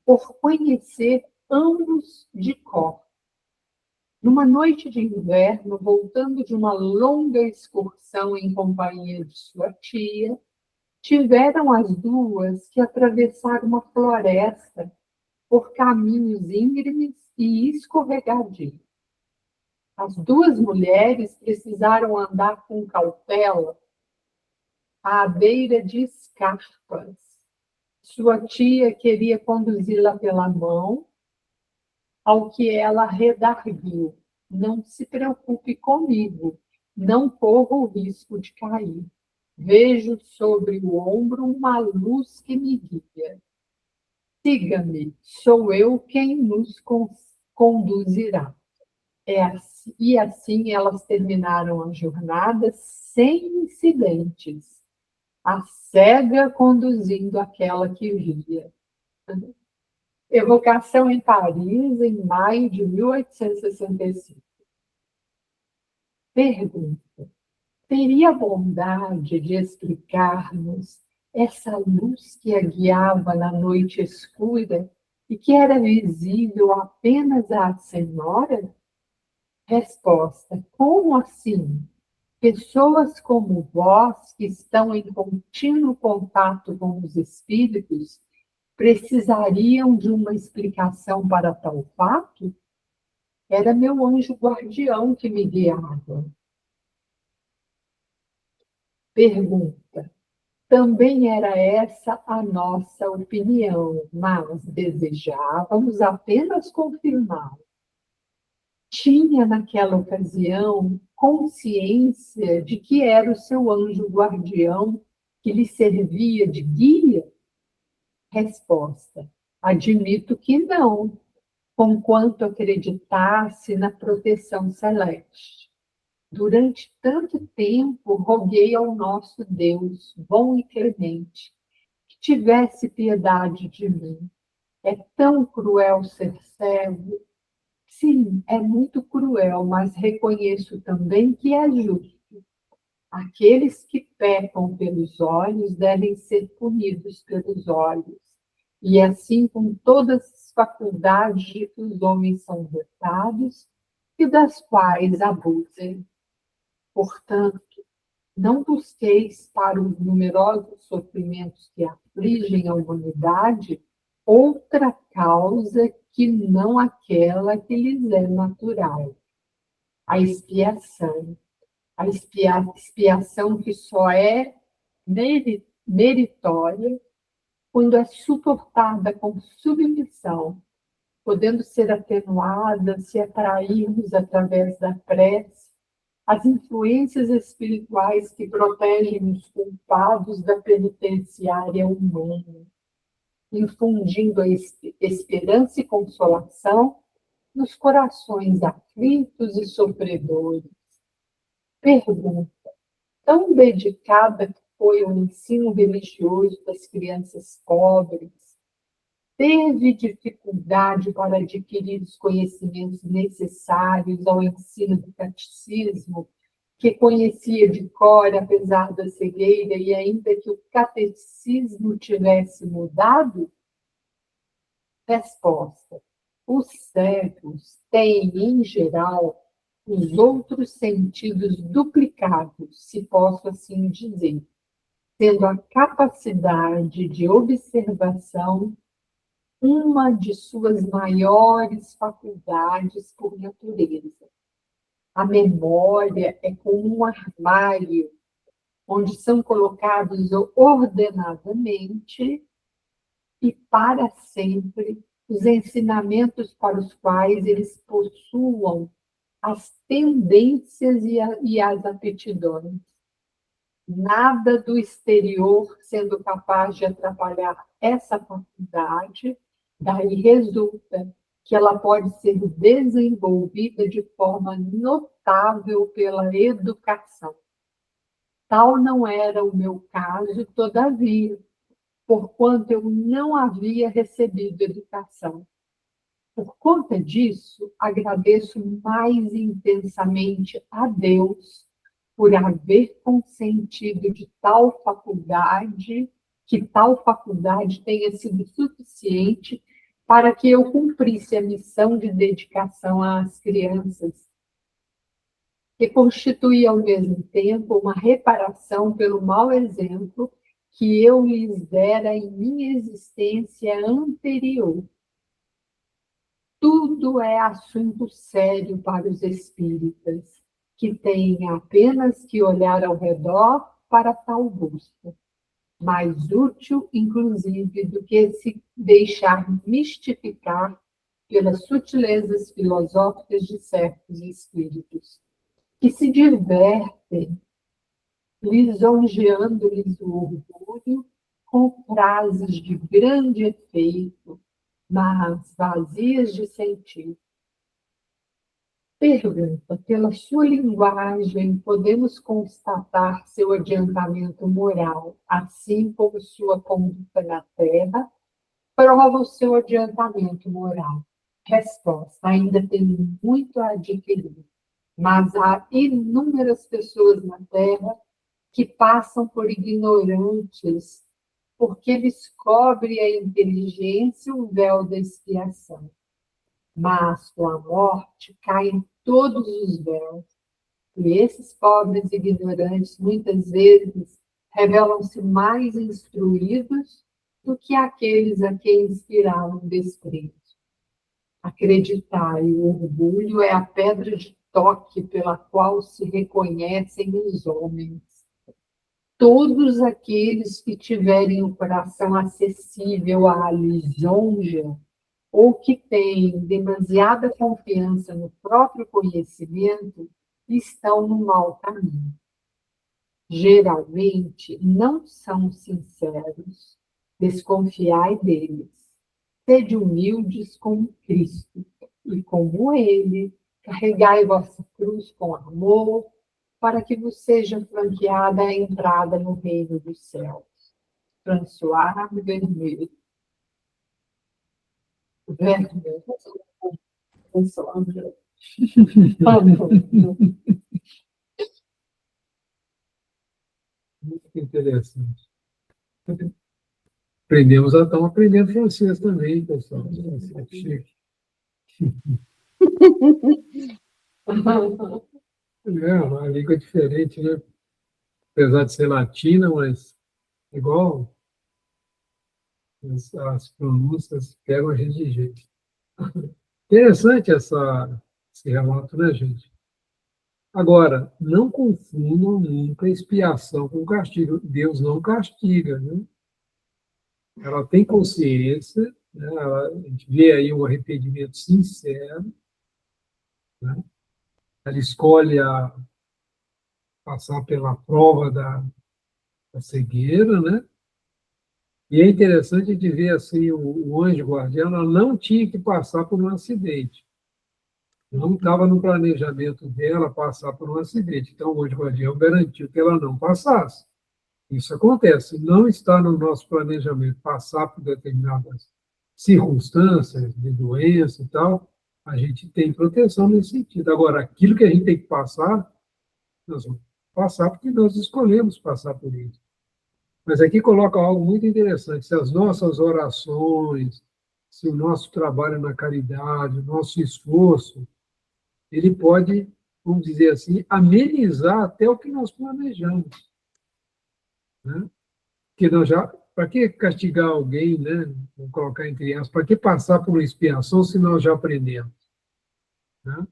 por conhecer ambos de cor. Numa noite de inverno, voltando de uma longa excursão em companhia de sua tia, tiveram as duas que atravessar uma floresta por caminhos íngremes e escorregadios. As duas mulheres precisaram andar com cautela à beira de escarpas. Sua tia queria conduzi-la pela mão, ao que ela redarguiu: não se preocupe comigo, não corro o risco de cair. Vejo sobre o ombro uma luz que me guia. Siga-me, sou eu quem nos conduzirá. E assim elas terminaram a jornada sem incidentes, a cega conduzindo aquela que via. Evocação em Paris, em maio de 1865. Pergunta: teria bondade de explicar-nos essa luz que a guiava na noite escura e que era visível apenas à senhora? Resposta: como assim? Pessoas como vós, que estão em contínuo contato com os espíritos, precisariam de uma explicação para tal fato? Era meu anjo guardião que me guiava. Pergunta: também era essa a nossa opinião, mas desejávamos apenas confirmar. Tinha, naquela ocasião, consciência de que era o seu anjo guardião que lhe servia de guia? Resposta: admito que não, conquanto acreditasse na proteção celeste. Durante tanto tempo, roguei ao nosso Deus, bom e clemente, que tivesse piedade de mim. É tão cruel ser cego. Sim, é muito cruel, mas reconheço também que é justo. Aqueles que pecam pelos olhos devem ser punidos pelos olhos. E assim com todas as faculdades de que os homens são dotados e das quais abusem. Portanto, não busqueis para os numerosos sofrimentos que afligem a humanidade outra causa que não aquela que lhes é natural: a expiação. A expiação que só é meritória quando é suportada com submissão, podendo ser atenuada se atrairmos através da prece as influências espirituais que protegem os culpados da penitenciária humana, infundindo a esperança e consolação nos corações aflitos e sofredores. Pergunta: tão dedicada que foi ao ensino religioso das crianças pobres, teve dificuldade para adquirir os conhecimentos necessários ao ensino do catecismo, que conhecia de cor, apesar da cegueira, e ainda que o catecismo tivesse mudado? Resposta: os cegos têm, em geral, os outros sentidos duplicados, se posso assim dizer, tendo a capacidade de observação uma de suas maiores faculdades por natureza. A memória é como um armário onde são colocados ordenadamente e para sempre os ensinamentos para os quais eles possuam as tendências e as aptidões. Nada do exterior sendo capaz de atrapalhar essa faculdade, daí resulta que ela pode ser desenvolvida de forma notável pela educação. Tal não era o meu caso, todavia, porquanto eu não havia recebido educação. Por conta disso, agradeço mais intensamente a Deus por haver consentido de tal faculdade, que tal faculdade tenha sido suficiente para que eu cumprisse a missão de dedicação às crianças, que constituía ao mesmo tempo uma reparação pelo mau exemplo que eu lhes dera em minha existência anterior. Tudo é assunto sério para os espíritas, que têm apenas que olhar ao redor para tal busca, mais útil, inclusive, do que se deixar mistificar pelas sutilezas filosóficas de certos espíritos, que se divertem, lisonjeando-lhes o orgulho com frases de grande efeito, mas vazias de sentido. Pergunta: pela sua linguagem, podemos constatar seu adiantamento moral, assim como sua conduta na Terra prova o seu adiantamento moral. Resposta: ainda tenho muito a adquirir, mas há inúmeras pessoas na Terra que passam por ignorantes, porque lhes cobre a inteligência o véu da expiação. Mas com a morte caem todos os véus, e esses pobres ignorantes muitas vezes revelam-se mais instruídos do que aqueles a quem inspiravam desprezo. Acreditar e o orgulho é a pedra de toque pela qual se reconhecem os homens. Todos aqueles que tiverem o coração acessível à lisonja ou que têm demasiada confiança no próprio conhecimento estão no mau caminho. Geralmente não são sinceros. Desconfiai deles. Sede humildes como Cristo, e como Ele, carregai vossa cruz com amor, para que vos seja franqueada a entrada no reino dos céus. François Vermeer. Vermeer. Muito interessante. Aprendemos, estamos aprendendo francês também, pessoal. É chique. É uma língua diferente, né? Apesar de ser latina, mas igual as pronúncias pegam a gente de jeito. Interessante esse relato, né, gente? Agora, não confundam nunca expiação com castigo. Deus não castiga, né? Ela tem consciência, né? A gente vê aí um arrependimento sincero, né? Ela escolhe passar pela prova da cegueira, né? E é interessante de ver assim, o anjo guardião, ela não tinha que passar por um acidente. Não estava no planejamento dela passar por um acidente. Então, o anjo guardião garantiu que ela não passasse. Isso acontece. Não está no nosso planejamento passar por determinadas circunstâncias de doença e tal. A gente tem proteção nesse sentido. Agora, aquilo que a gente tem que passar, nós vamos passar porque nós escolhemos passar por isso. Mas aqui coloca algo muito interessante. Se as nossas orações, se o nosso trabalho na caridade, o nosso esforço, ele pode, vamos dizer assim, amenizar até o que nós planejamos. Né? Porque nós já, para que castigar alguém, né? Vou colocar entre aspas, para que passar por uma expiação se nós já aprendemos? Né?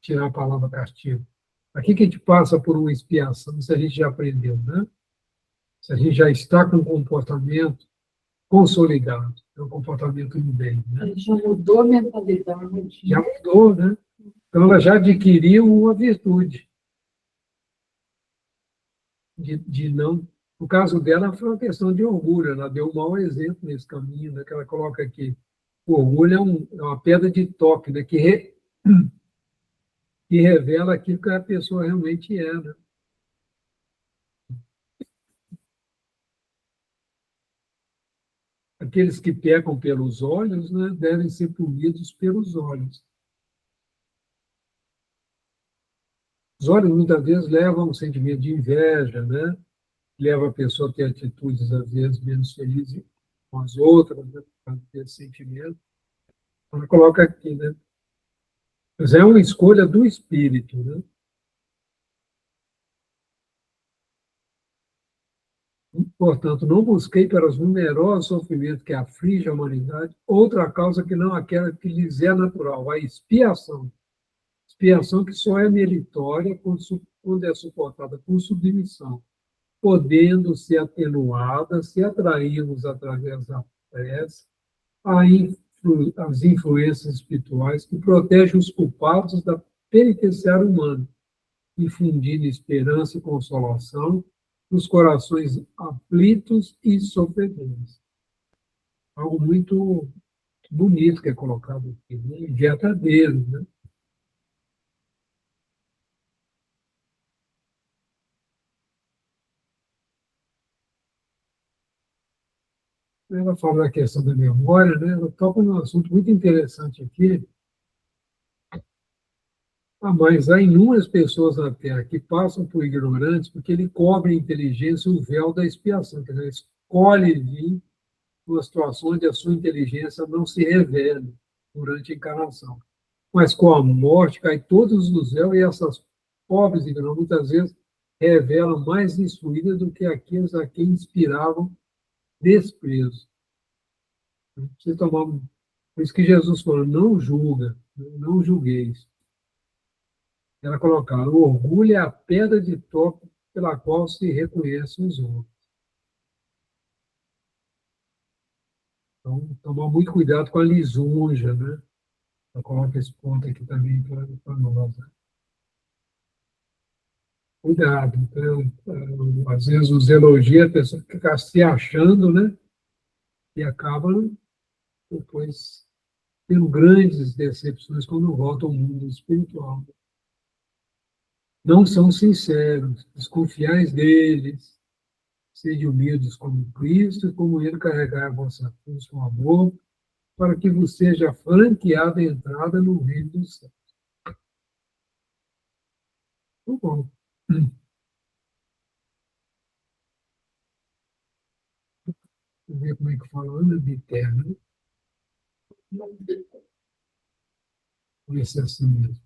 Tirar a palavra castigo. Para que a gente passa por uma expiação se a gente já aprendeu? Né? Se a gente já está com um comportamento consolidado, é um comportamento do bem. Né? Já mudou a mentalidade. Já mudou, né? Então, ela já adquiriu uma virtude de não... No caso dela, foi uma questão de orgulho, ela deu um mau exemplo nesse caminho, né, que ela coloca aqui. O orgulho é uma pedra de toque, né, que revela aquilo que a pessoa realmente é. Né? Aqueles que pecam pelos olhos, né, devem ser punidos pelos olhos. Os olhos muitas vezes levam a um sentimento de inveja, né? Leva a pessoa a ter atitudes, às vezes, menos felizes com as outras, né? Por causa desse sentimento. Ela coloca aqui, né? Mas é uma escolha do espírito, né? Portanto, não busquei para os numerosos sofrimentos que afligem a humanidade outra causa que não aquela que lhes é natural, a expiação. Expiação que só é meritória quando é suportada com submissão, podendo ser atenuada se atrairmos através da prece as influências espirituais que protegem os culpados da penitenciária humana, infundindo esperança e consolação nos corações aflitos e sofredores. Algo muito bonito que é colocado aqui, né? Verdadeiro, né? Ela fala da questão da memória, né? Ela toca num assunto muito interessante aqui. Mas há inúmeras pessoas na Terra que passam por ignorantes porque ele cobre a inteligência o véu da expiação. Quer dizer, escolhe vir numa situação onde a sua inteligência não se revela durante a encarnação. Mas com a morte cai todos os véus e essas pobres ignorantes muitas vezes revelam mais instruídas do que aqueles a quem inspiravam desprezo. Você tomar, por isso que Jesus falou, não julga, não julgueis. Ela colocaram, o orgulho é a pedra de toque pela qual se reconhecem os homens. Então, tomar muito cuidado com a lisonja, né? Eu coloco esse ponto aqui também para nós. Né? Cuidado. Então, às vezes, os elogios, a pessoa fica se achando, né? E acaba, depois, tendo grandes decepções quando volta ao mundo espiritual. Não são sinceros, desconfiais deles, sede humildes como Cristo, e como Ele carregar a vossa cruz com amor, para que vos seja franqueada a entrada no reino dos céus. Muito bom. Vamos ver como é que fala Ana Biterna, né? Vamos ver se é assim mesmo.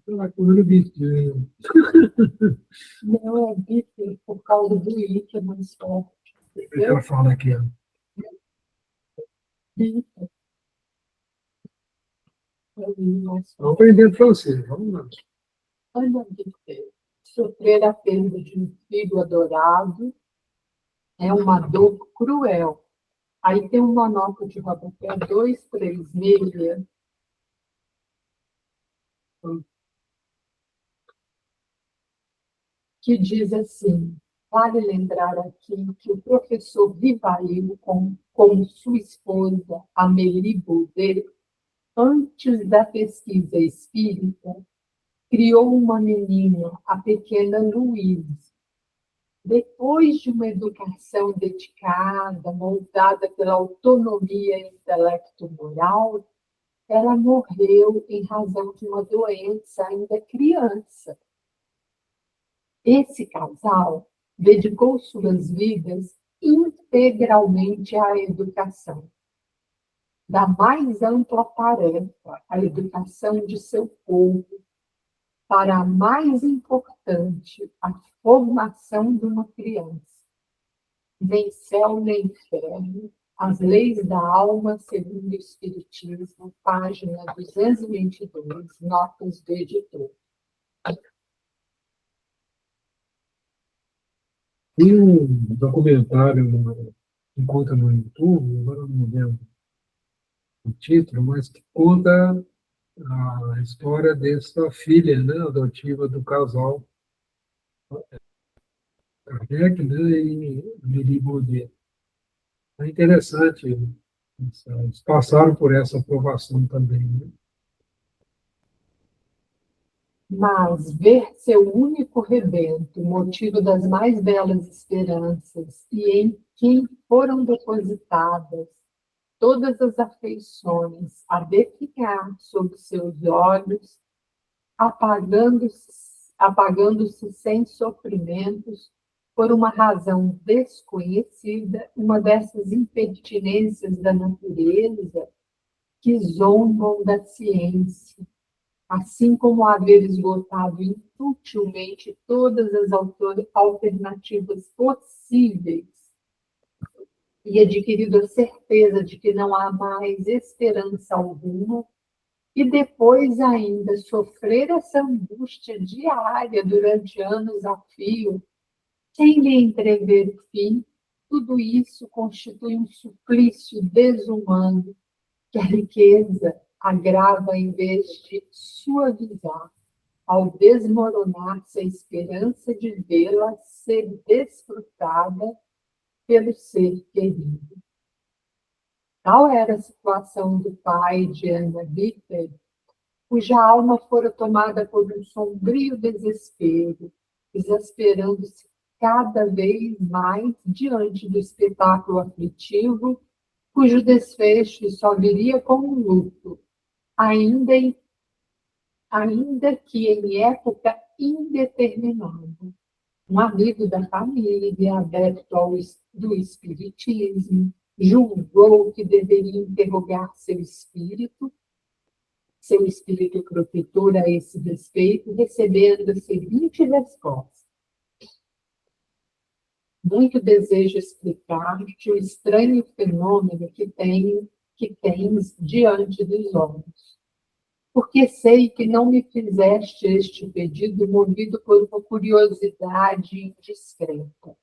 Pela Ana Biterna. Não é bitter por causa do I, que é mais forte. Ela fala aqui, ó. Bitter é o I mais Vamos forte. aprender francês, vamos lá. Ana Bitter, sofrer a perda de um filho adorado é uma dor cruel. Aí tem uma nota de rodapé 236, que diz assim: vale lembrar aqui que o professor Vivail, com sua esposa Amélie Baudet, antes da pesquisa espírita, criou uma menina, a pequena Louise. Depois de uma educação dedicada, moldada pela autonomia intelecto-moral, ela morreu em razão de uma doença ainda criança. Esse casal dedicou suas vidas integralmente à educação, da mais ampla tarefa, a educação de seu povo, para a mais importante, a formação de uma criança. Nem céu, nem inferno, as leis da alma, segundo o Espiritismo, página 222, notas do editor. Tem um documentário que encontra no YouTube, agora não me lembro o título, mas que conta a história dessa filha, né, adotiva do casal Kardec, né, e Amélie Baudet. É interessante, eles passaram por essa aprovação também. Né? Mas ver seu único rebento, motivo das mais belas esperanças, e em quem foram depositadas todas as afeições, a definhar sob seus olhos, apagando-se sem sofrimentos, por uma razão desconhecida, uma dessas impertinências da natureza que zombam da ciência, assim como haver esgotado inutilmente todas as alternativas possíveis e adquirido a certeza de que não há mais esperança alguma, e depois ainda sofrer essa angústia diária durante anos a fio, sem lhe entrever o fim, tudo isso constitui um suplício desumano que a riqueza agrava em vez de suavizar, ao desmoronar-se a esperança de vê-la ser desfrutada pelo ser querido. Tal era a situação do pai de Ana Bitter, cuja alma fora tomada por um sombrio desespero, exasperando-se cada vez mais diante do espetáculo aflitivo, cujo desfecho só viria com o luto, ainda, ainda que em época indeterminada. Um amigo da família, adepto do espiritismo, julgou que deveria interrogar seu espírito protetor a esse respeito, recebendo a seguinte resposta: muito desejo explicar-te o estranho fenômeno que tens diante dos olhos, porque sei que não me fizeste este pedido movido por uma curiosidade indiscreta,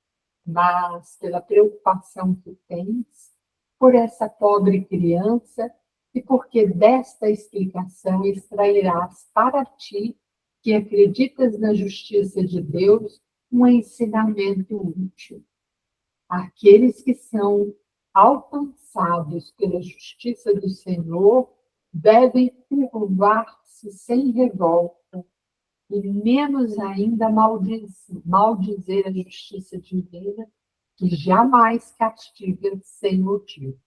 mas pela preocupação que tens por essa pobre criança e porque desta explicação extrairás para ti, que acreditas na justiça de Deus, um ensinamento útil. Aqueles que são alcançados pela justiça do Senhor devem curvar-se sem revolta e menos ainda maldizer a justiça divina, que jamais castiga sem motivo.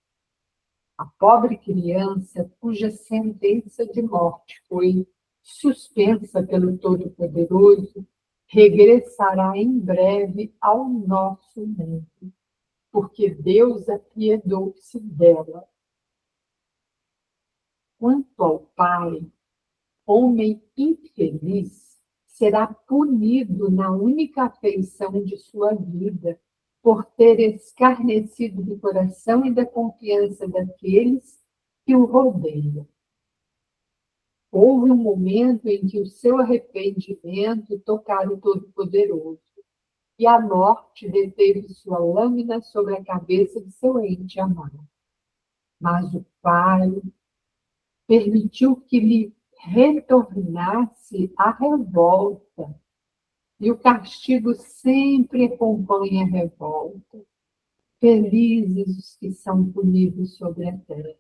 A pobre criança, cuja sentença de morte foi suspensa pelo Todo-Poderoso, regressará em breve ao nosso mundo, porque Deus apiedou-se dela. Quanto ao pai, homem infeliz, será punido na única afeição de sua vida, por ter escarnecido do coração e da confiança daqueles que o rodeiam. Houve um momento em que o seu arrependimento tocara o Todo-Poderoso, e a morte deteve sua lâmina sobre a cabeça de seu ente amado. Mas o Pai permitiu que lhe retornasse a revolta, e o castigo sempre acompanha a revolta. Felizes os que são punidos sobre a terra.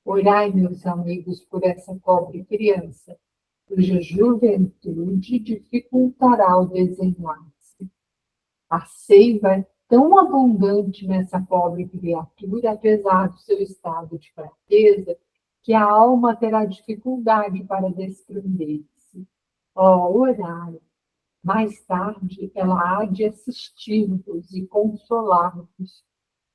Orai, meus amigos, por essa pobre criança, cuja juventude dificultará o desenlace. A seiva é tão abundante nessa pobre criatura, apesar do seu estado de fraqueza, que a alma terá dificuldade para desprender-se. Ó, orai! Mais tarde, ela há de assistir-vos e consolar-vos,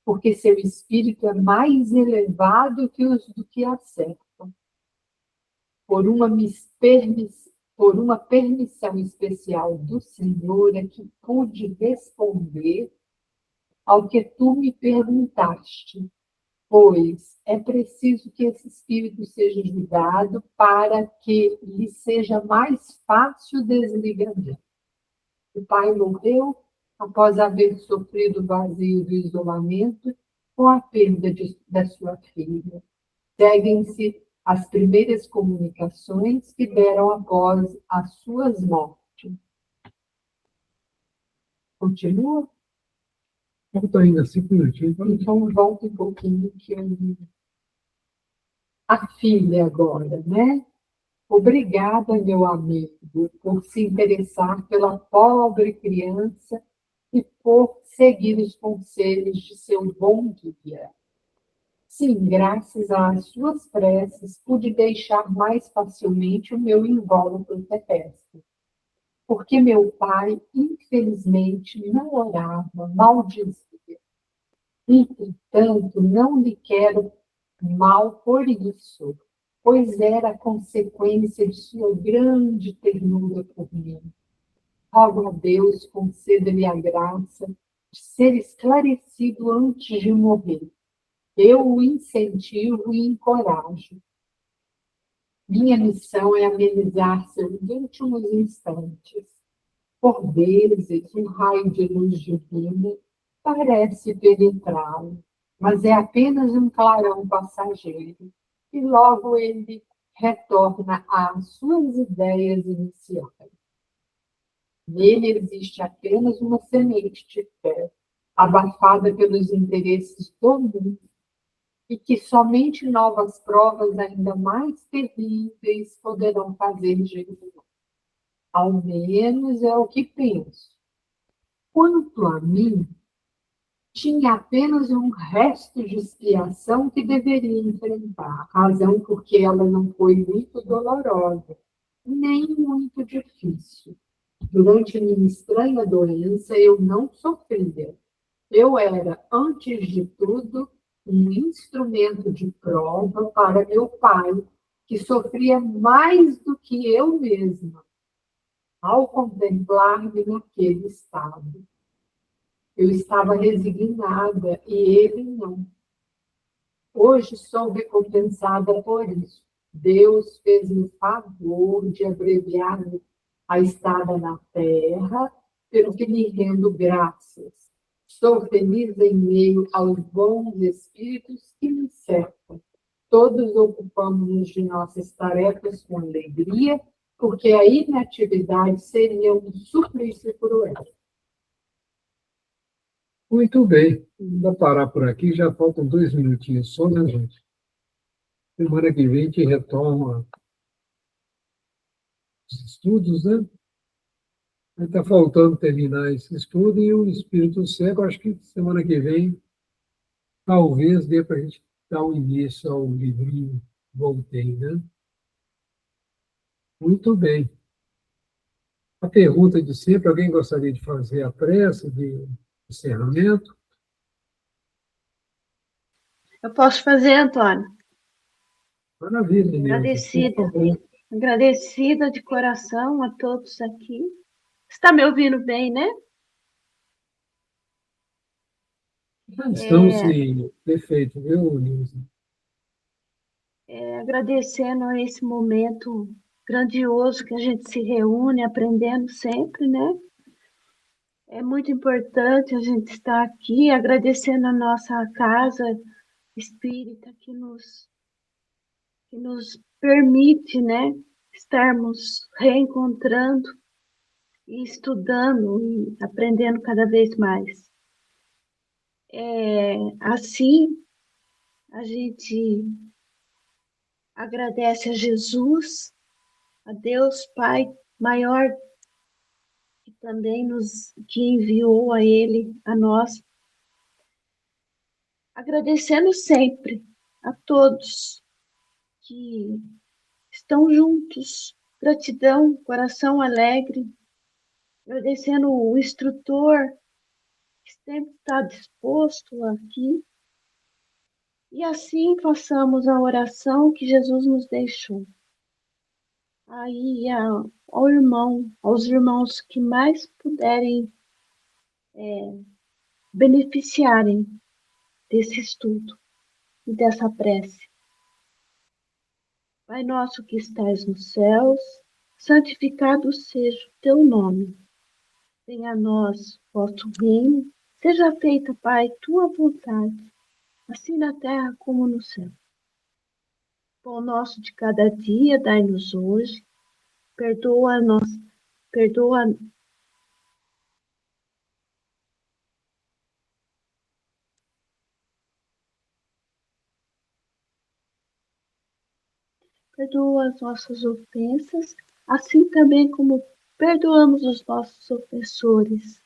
porque seu espírito é mais elevado que os do que a cercam. Por uma permissão especial do Senhor é que pude responder ao que tu me perguntaste, pois é preciso que esse espírito seja julgado para que lhe seja mais fácil o desligamento. O pai morreu após haver sofrido o vazio do isolamento com a perda da sua filha. Seguem-se as primeiras comunicações que deram após as suas mortes. Continua? Falta ainda 5 minutinhos. Então, volta um pouquinho que eu... A filha agora, né? Obrigada, meu amigo, por se interessar pela pobre criança e por seguir os conselhos de seu bom guia. Sim, graças às suas preces, pude deixar mais facilmente o meu invólucro terrestre, porque meu pai, infelizmente, não orava, maldizia. Entretanto, não lhe quero mal por isso, pois era consequência de sua grande ternura por mim. Rogo a Deus, conceda-lhe a graça de ser esclarecido antes de morrer. Eu o incentivo e encorajo. Minha missão é amenizar seus últimos instantes. Por vezes, um raio de luz divina parece penetrá-lo, mas é apenas um clarão passageiro, e logo ele retorna às suas ideias iniciais. Nele existe apenas uma semente de fé, abafada pelos interesses do mundo, e que somente novas provas ainda mais terríveis poderão fazer germinar. Ao menos é o que penso. Quanto a mim, tinha apenas um resto de expiação que deveria enfrentar, razão porque ela não foi muito dolorosa, nem muito difícil. Durante minha estranha doença, eu não sofria. Eu era, antes de tudo, um instrumento de prova para meu pai, que sofria mais do que eu mesma, ao contemplar-me naquele estado. Eu estava resignada e ele não. Hoje sou recompensada por isso. Deus fez-me o favor de abreviar a estada na terra, pelo que lhe rendo graças. Estou feliz em meio aos bons espíritos que me cercam. Todos ocupamos-nos de nossas tarefas com alegria, porque a inatividade seria um suplício cruel. Muito bem. Vamos parar por aqui. Já faltam 2 minutinhos só, né, gente? Semana que vem a gente retoma os estudos, né? Está faltando terminar esse estudo e o Espírito Cego, acho que semana que vem, talvez dê para a gente dar um início ao livrinho Voltei, né? Muito bem. A pergunta de sempre, alguém gostaria de fazer a prece de encerramento? Eu posso fazer, Antônio? Maravilha, Neuza. Por Agradecida, favor. agradecida de coração a todos aqui. Está me ouvindo bem, né? Estamos sim, perfeito, viu, Neuza? Agradecendo a esse momento grandioso que a gente se reúne, aprendendo sempre, né? É muito importante a gente estar aqui, agradecendo a nossa casa espírita que nos permite, né, estarmos reencontrando e estudando e aprendendo cada vez mais. Assim, a gente agradece a Jesus, a Deus Pai maior, que também que enviou a Ele, a nós, agradecendo sempre a todos que estão juntos. Gratidão, coração alegre, agradecendo o instrutor que sempre está disposto aqui. E assim façamos a oração que Jesus nos deixou. Aí aos irmãos que mais puderem beneficiarem desse estudo e dessa prece. Pai nosso que estais nos céus, santificado seja o teu nome. Venha a nós o vosso reino, seja feita, Pai, tua vontade, assim na terra como no céu. pão nosso de cada dia, dai-nos hoje. Perdoa-nos, perdoa, perdoa as nossas ofensas, assim também como perdoamos os nossos ofensores.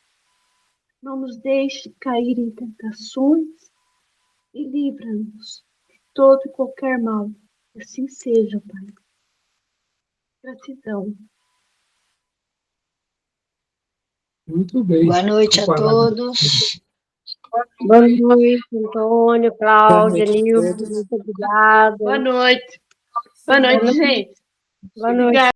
Não nos deixe cair em tentações e livra-nos de todo e qualquer mal. Assim seja, Pai. Gratidão. Muito bem. Boa noite a Preparado. todos. Boa noite, Antônio, Boa Cláudia, noite a Nilson, todos. muito obrigada. Boa noite. Boa noite, gente. Boa noite.